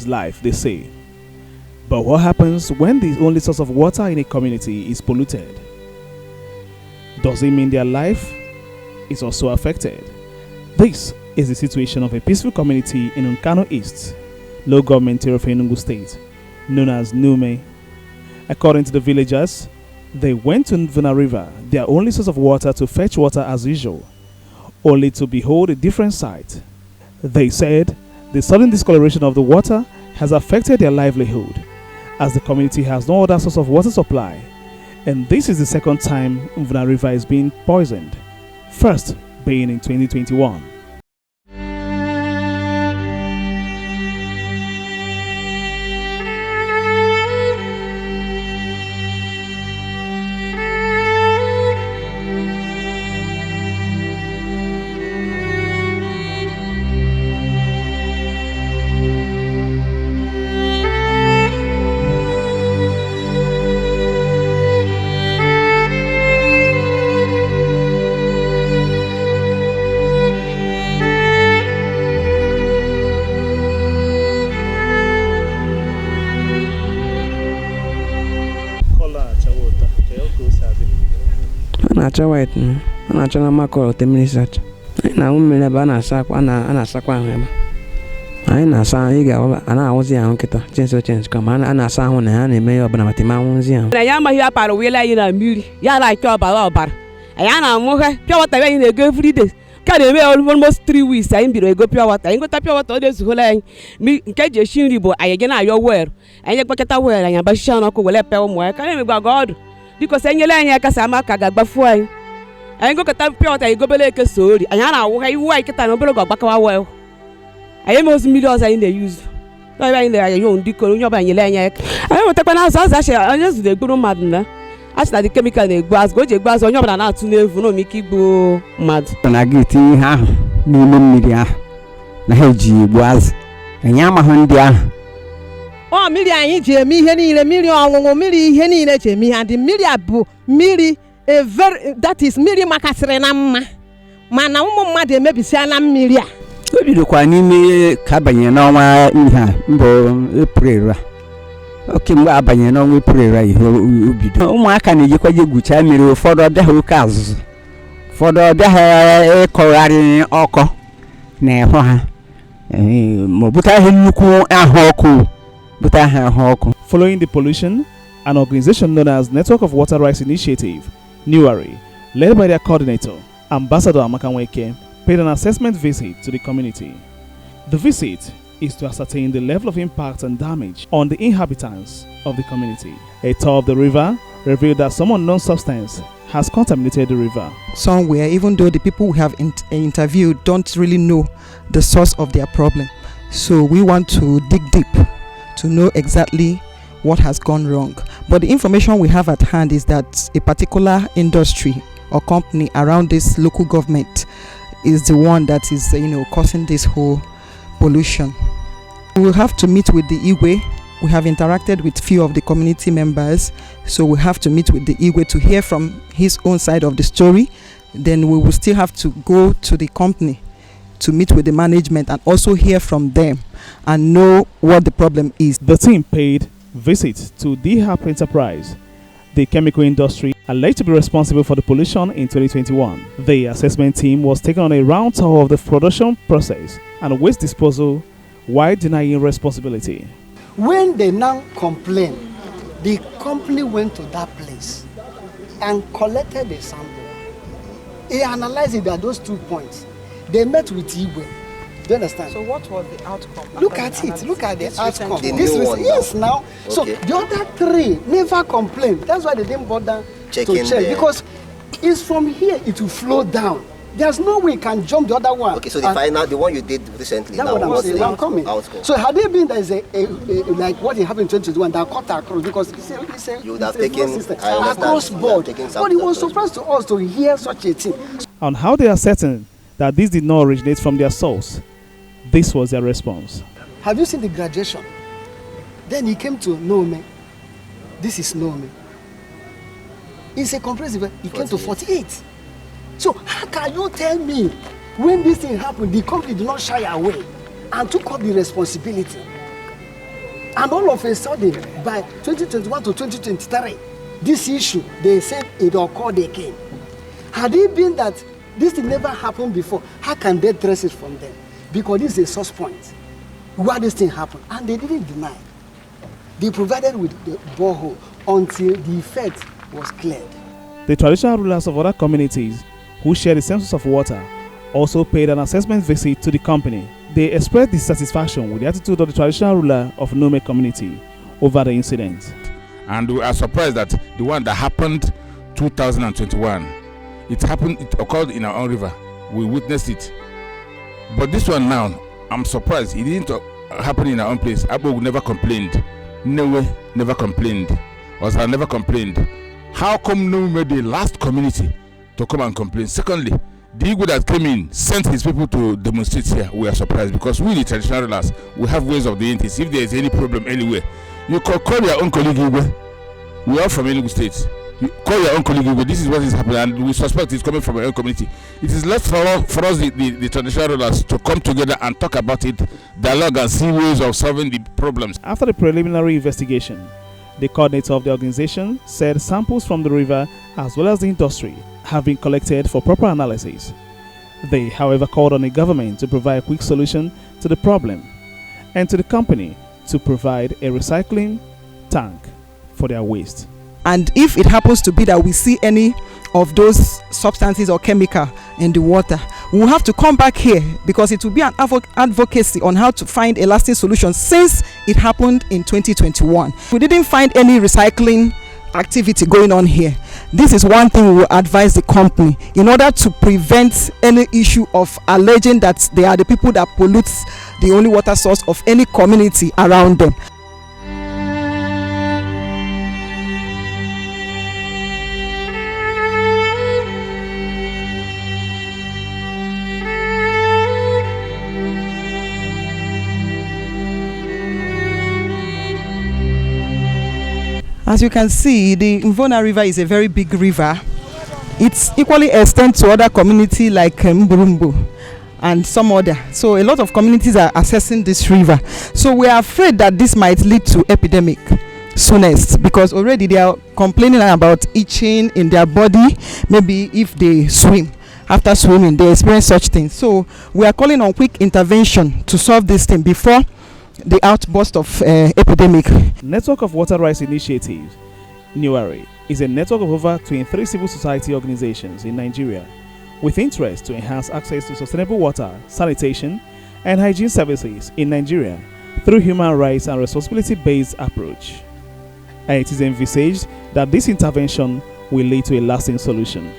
is life, they say. But what happens when the only source of water in a community is polluted? Does it mean their life is also affected? This is the situation of a peaceful community in Nkano East, local government area of Enugu State, known as Nume. According to the villagers, they went to NVUNA River, their only source of water, to fetch water as usual, only to behold a different sight. They said the sudden discoloration of the water has affected their livelihood, as the community has no other source of water supply, and this is the second time NVUNA River is being poisoned, first being in 2021. na-acha white na-acha na makọrọ temiri sacha anyị na-ahụ mmiri ebe a na-asakwa ahụ ebe anyị na-asa anyị ga na-ahụzi ahụ nkịta chenso kama a na-asa ahụ na ya na-eme ya ọbara maka ma ahụzi ahụ anyị amaghị apara wele anyị na mmiri ya na-ake ọbara anyị na-amụhe pure water anyị na-ego everyday ka na-eme almost 3 weeks anyị biro ego pure water anyị gota pure water ọ na-ezuhola anyị nke eji esi nri bụ anyị gị na-ayọ wel anyị gbakọta wel anyị agbachia n'ọkụ wele pe ụmụ anyị ka na-emegba ga ọdụ biko se nyele anyị aka sa ama ka ga-agbafu anyị gokọta pure water anyị gobele eke so ori anyị na-awụha iwu anyị kịta na obere ga ọgbakawa wel anyị meozi mmiri ọzọ anyị na-eyuzu n'ọbịa anyị na-ayọ ndị koro onye ọbụla nyele anyị aka anyị wetakwa na azụ achị onye zụ na-egburu mmadụ na achị na dị kemikal na-egbu azụ ka o ji egbu azụ onye ọbụla na-atụ n'evu na omike igbu mmadụ na-aga etinye ihe ahụ n'ime mmiri ahụ na ha eji egbu azụ anyị amaghị ndị ahụ mmiri anyị ji eme ihe niile mmiri ọṅụṅụ mmiri ihe niile ji eme ihe adị mmiri a bụ mmiri that is mmiri makasịrị na mma mana ụmụ mmadụ emebisiala mmiri a o bidokwa n'ime ka abanye n'ọnwa ihe a mbụ April a oke mgbe abanye n'ọnwa April a ihe obido ụmụaka na-ejikwa egwucha mmiri ụfọdụ ọbịaghị oke azụzụ ụfọdụ ọbịaghị ịkọgharị ọkọ na-ehụ ha ma bụta ihe nnukwu ahụ ọkụ. Following the pollution, an organization known as Network of Water Rights Initiative, Newari, led by their coordinator, Ambassador Amakanweke, paid an assessment visit to the community. The visit is to ascertain the level of impact and damage on the inhabitants of the community. A tour of the river revealed that some unknown substance has contaminated the river. Somewhere, even though the people we have interviewed don't really know the source of their problem. So we want to dig deep to know exactly what has gone wrong. But the information we have at hand is that a particular industry or company around this local government is the one that is, causing this whole pollution. We will have to meet with the Igwe. We have interacted with few of the community members, so we have to meet with the Igwe to hear from his own side of the story. Then we will still have to go to the company to meet with the management and also hear from them and know what the problem is. The team paid visit to DHAP Enterprise, the chemical industry alleged to be responsible for the pollution in 2021. The assessment team was taken on a round tour of the production process and waste disposal while denying responsibility. When they now complain, the company went to that place and collected a sample. He analyzed it at those 2 points. They met with Igwe. Do you understand? So what was the outcome? Look at it. Look at the outcome. Yes, now. Okay. So the other 3 never complained. That's why they didn't bother to check. Because it's from here it will flow down. There's no way it can jump the other one. Okay, so the one you did recently, that's now what I'm coming. Outcome. So had there been there's a like what happened in 2021 that cut across, because you would have taken across board. But it was surprised to us to hear such a thing. On how they are certain that this did not originate from their source, this was their response. Have you seen the graduation? Then he came to know me. This is know me. It's a comprehensive. He came to 48. So how can you tell me when this thing happened, the company did not shy away and took up the responsibility? And all of a sudden, by 2021 to 2023, this issue, they said it occurred again. Had it been that this thing never happened before, how can they trace it from them? Because this is a source point where this thing happened. And they didn't deny. They provided with the borehole until the effect was cleared. The traditional rulers of other communities who share the same source of water also paid an assessment visit to the company. They expressed dissatisfaction with the attitude of the traditional ruler of Nome community over the incident. And we are surprised that the one that happened 2021, it occurred in our own river. We witnessed it. But this one now, I'm surprised it didn't happen in our own place. Abo never complained. Newe never complained. Osa never complained. How come Nome the last community to come and complain? Secondly, the Igbo that came in sent his people to demonstrate here. We are surprised because we, the traditional rulers, we have ways of doing this. If there is any problem anywhere, you call your own colleague Igbo. We are from Enugu State. You call your own colleague Igbo. This is what is happening, and we suspect it's coming from our own community. It is left for us, the traditional rulers, to come together and talk about it, dialogue, and see ways of solving the problems. After the preliminary investigation, the coordinator of the organization said samples from the river as well as the industry have been collected for proper analysis. They, however, called on the government to provide a quick solution to the problem and to the company to provide a recycling tank for their waste. And if it happens to be that we see any of those substances or chemical in the water, we'll have to come back here because it will be an advocacy on how to find a lasting solution since it happened in 2021. We didn't find any recycling activity going on here. This is one thing we will advise the company in order to prevent any issue of alleging that they are the people that pollute the only water source of any community around them. As you can see, the NVUNA River is a very big river. It's equally extends to other communities like Mburumbu and some other. So a lot of communities are accessing this river. So we are afraid that this might lead to epidemic soonest because already they are complaining about itching in their body. Maybe if they swim, after swimming, they experience such things. So we are calling on quick intervention to solve this thing before the outburst of epidemic. Network of Water Rights Initiatives, Newari, is a network of over 23 civil society organizations in Nigeria with interest to enhance access to sustainable water, sanitation, and hygiene services in Nigeria through human rights and responsibility-based approach. And it is envisaged that this intervention will lead to a lasting solution.